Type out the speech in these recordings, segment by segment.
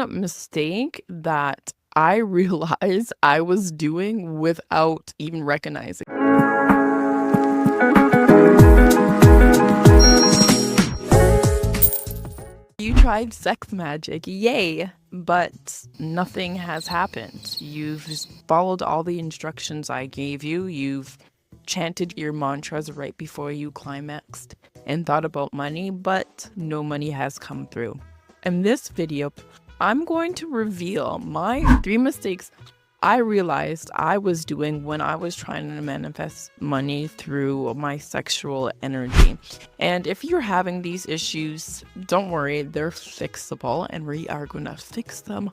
Mistake that I realized I was doing without even recognizing. You tried sex magic, yay, but nothing has happened. You've just followed all the instructions I gave you. You've chanted your mantras right before you climaxed and thought about money, but no money has come through. In this video, I'm going to reveal my 3 mistakes I realized I was doing when I was trying to manifest money through my sexual energy. And if you're having these issues, don't worry, they're fixable, and we are going to fix them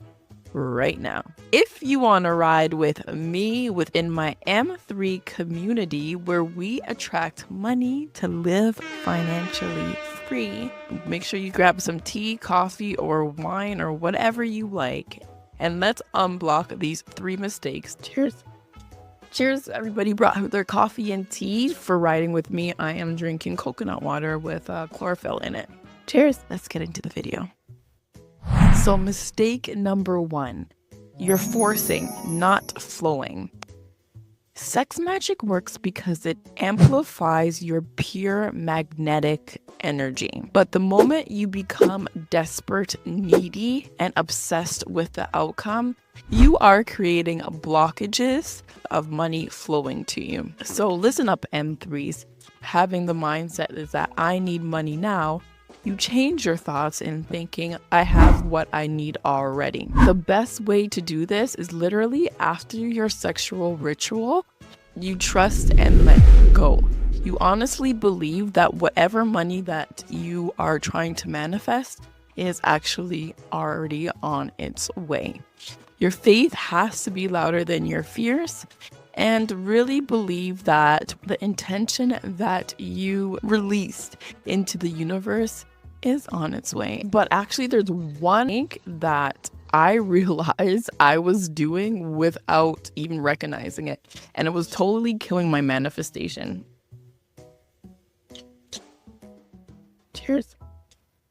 right now. If you want to ride with me within my M3 community where we attract money to live financially free, make sure you grab some tea, coffee, or wine, or whatever you like. And let's unblock these 3 mistakes. Cheers. Cheers, everybody brought their coffee and tea. For riding with me, I am drinking coconut water with chlorophyll in it. Cheers. Let's get into the video. So mistake number 1, you're forcing, not flowing. Sex magic works because it amplifies your pure magnetic energy. But the moment you become desperate, needy, and obsessed with the outcome, you are creating blockages of money flowing to you. So listen up, M3s. Having the mindset is that I need money now. You change your thoughts in thinking, I have what I need already. The best way to do this is literally after your sexual ritual, you trust and let go. You honestly believe that whatever money that you are trying to manifest is actually already on its way. Your faith has to be louder than your fears, and really believe that the intention that you released into the universe is on its way. But actually, there's one thing that I realized I was doing without even recognizing it, and it was totally killing my manifestation. Cheers.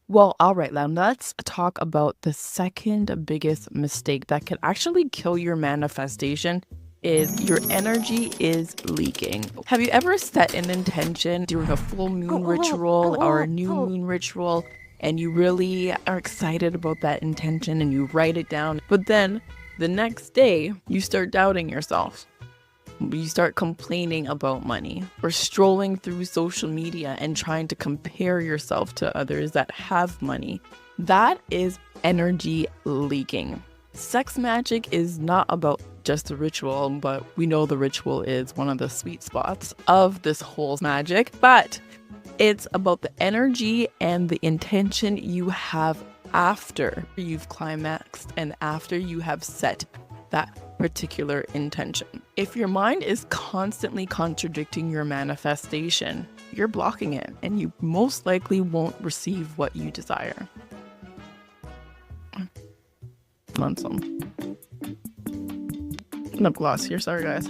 Well, all right, now let's talk about the second biggest mistake that can actually kill your manifestation. Is your energy is leaking. Have you ever set an intention during a full moon ritual or a new moon ritual, and you really are excited about that intention and you write it down, but then the next day you start doubting yourself? You start complaining about money, or strolling through social media and trying to compare yourself to others that have money. That is energy leaking. Sex magic is not about just a ritual, but we know the ritual is one of the sweet spots of this whole magic, but it's about the energy and the intention you have after you've climaxed and after you have set that particular intention. If your mind is constantly contradicting your manifestation, you're blocking it, and you most likely won't receive what you desire. Want some lip gloss here, sorry guys.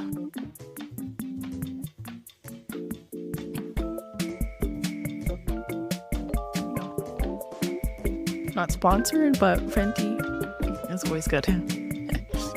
Not sponsored, but Fenty is always good.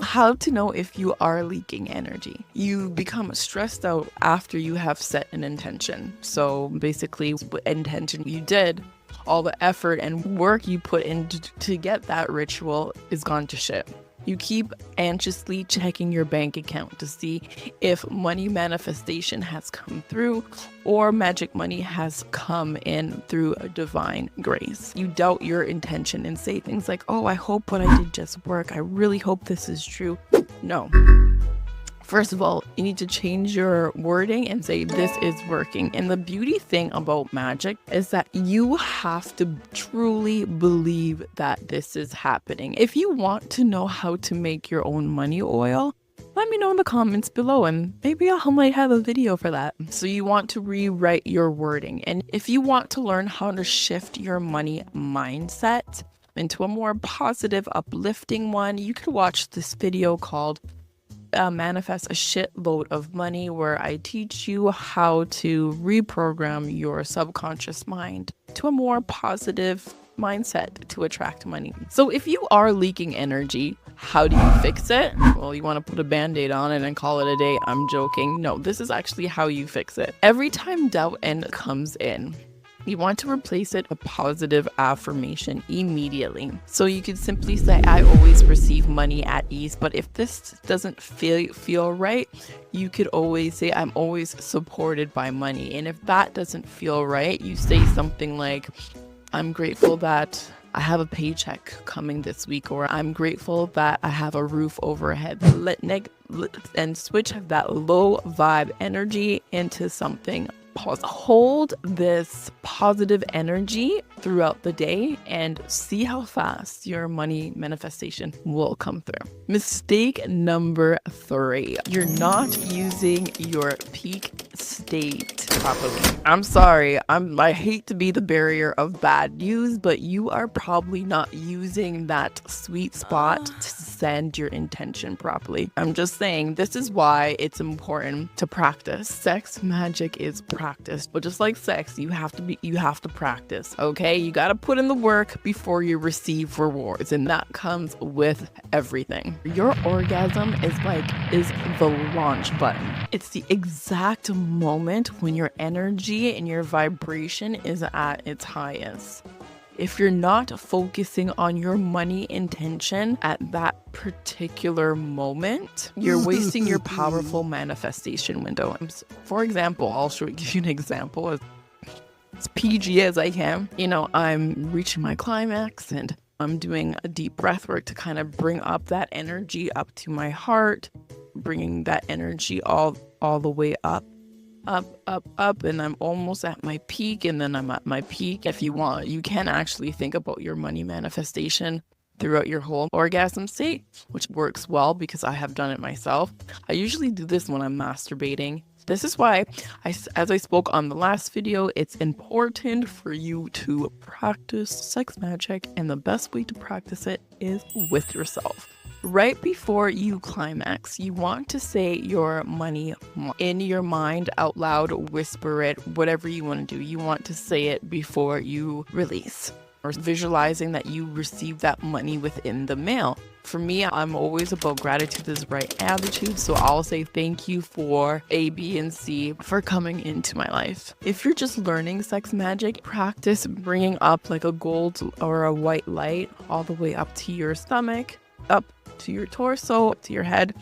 How to know if you are leaking energy. You become stressed out after you have set an intention. So basically, what intention you did, all the effort and work you put in to get that ritual is gone to shit. You keep anxiously checking your bank account to see if money manifestation has come through or magic money has come in through a divine grace. You doubt your intention and say things like, oh, I hope what I did just work. I really hope this is true. No. First of all, you need to change your wording and say, this is working. And the beauty thing about magic is that you have to truly believe that this is happening. If you want to know how to make your own money oil, let me know in the comments below, and maybe I might have a video for that. So you want to rewrite your wording. And if you want to learn how to shift your money mindset into a more positive, uplifting one, you could watch this video called Manifest a Shitload of Money, where I teach you how to reprogram your subconscious mind to a more positive mindset to attract money. So if you are leaking energy, how do you fix it? Well, you want to put a band-aid on it and call it a day. I'm joking. No, this is actually how you fix it. Every time doubt comes in, you want to replace it with a positive affirmation immediately. So you could simply say, I always receive money at ease. But if this doesn't feel right, you could always say, I'm always supported by money. And if that doesn't feel right, you say something like, I'm grateful that I have a paycheck coming this week, or I'm grateful that I have a roof overhead. And switch that low vibe energy into something positive. Hold this positive energy throughout the day and see how fast your money manifestation will come through. Mistake number 3, you're not using your peak state properly. I'm sorry, I hate to be the barrier of bad news, but you are probably not using that sweet spot to send your intention properly. I'm just saying, this is why it's important to practice. Sex magic is practice, but just like sex, you have to practice. Okay, you got to put in the work before you receive rewards, and that comes with everything. Your orgasm is the launch button. It's the exact moment when your energy and your vibration is at its highest. If you're not focusing on your money intention at that particular moment, you're wasting your powerful manifestation window. For example, I'll give you an example as PG as I can. I'm reaching my climax and I'm doing a deep breath work to kind of bring up that energy up to my heart, bringing that energy all the way up, and I'm almost at my peak, and then I'm at my peak. If you want, you can actually think about your money manifestation throughout your whole orgasm state, which works well because I have done it myself. I usually do this when I'm masturbating. This is why, as I spoke on the last video, it's important for you to practice sex magic, and the best way to practice it is with yourself. Right before you climax, you want to say your money in your mind out loud, whisper it, whatever you want to do. You want to say it before you release, or visualizing that you receive that money within the mail. For me, I'm always about gratitude is right attitude. So I'll say thank you for A, B, and C for coming into my life. If you're just learning sex magic, practice bringing up like a gold or a white light all the way up to your stomach, up to your torso, up to your head,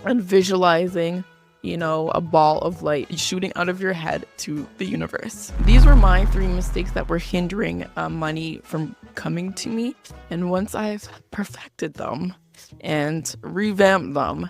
and visualizing, a ball of light shooting out of your head to the universe. These were my 3 mistakes that were hindering money from coming to me. And once I've perfected them and revamped them,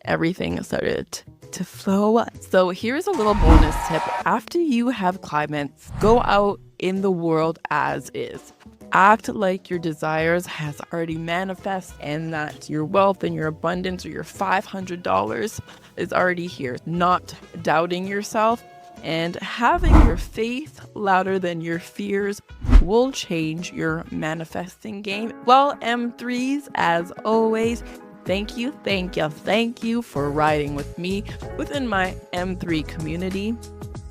everything started to flow. So here's a little bonus tip. After you have climax, go out in the world as is. Act like your desires has already manifest and that your wealth and your abundance or your $500 is already here. Not doubting yourself and having your faith louder than your fears will change your manifesting game. Well, M3s, as always, thank you for riding with me within my M3 community.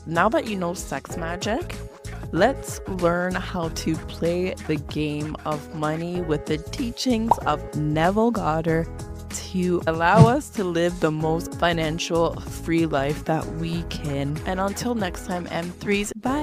Now that you know sex magic, let's learn how to play the game of money with the teachings of Neville Goddard to allow us to live the most financial free life that we can. And until next time, M3s, bye.